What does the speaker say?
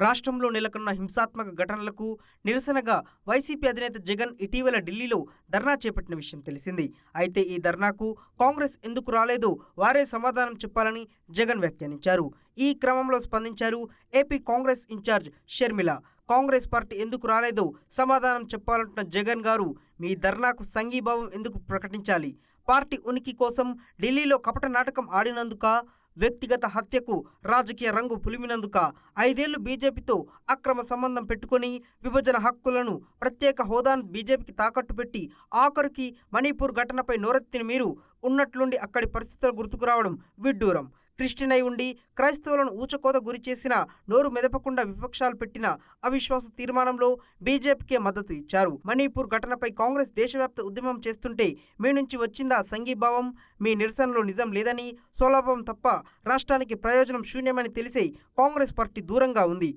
రాష్ట్రంలో నెలకొన్న హింసాత్మక ఘటనలకు నిరసనగా వైసీపీ అధినేత జగన్ ఇటీవల ఢిల్లీలో ధర్నా చేపట్టిన విషయం తెలిసింది. అయితే ఈ ధర్నాకు కాంగ్రెస్ ఎందుకు రాలేదో వారే సమాధానం చెప్పాలని జగన్ వ్యాఖ్యానించారు. ఈ క్రమంలో స్పందించారు AP Congress incharge Sharmila. Congress party ఎందుకు రాలేదో సమాధానం చెప్పాలంటున్న జగన్ గారు, మీ ధర్నాకు సంఘీభావం ఎందుకు ప్రకటించాలి? పార్టీ ఉనికి కోసం ఢిల్లీలో కపట నాటకం ఆడినందుక, వ్యక్తిగత హత్యకు రాజకీయ రంగు పులిమినందుక, 5 ఏళ్లు బీజేపీతో అక్రమ సంబంధం పెట్టుకుని విభజన హక్కులను, ప్రత్యేక హోదాను బీజేపీకి తాకట్టు పెట్టి ఆఖరికి మణిపూర్ ఘటనపై నోరెత్తిన మీరు ఉన్నట్లుండి అక్కడి పరిస్థితులు గుర్తుకు రావడం విడ్డూరం. క్రిస్టియన్ అయి ఉండి క్రైస్తవులను ఊచకోత గురి చేసిన, నోరు మెదపకుండా విపక్షాలు పెట్టిన అవిశ్వాస తీర్మానంలో బీజేపీకే మద్దతు ఇచ్చారు. మణిపూర్ ఘటనపై కాంగ్రెస్ దేశవ్యాప్త ఉద్యమం చేస్తుంటే మీ నుంచి వచ్చిందా సంఘీభావం? మీ నిరసనలో నిజం లేదని, స్వలాభం తప్ప రాష్ట్రానికి ప్రయోజనం శూన్యమని తెలిసే కాంగ్రెస్ పార్టీ దూరంగా ఉంది.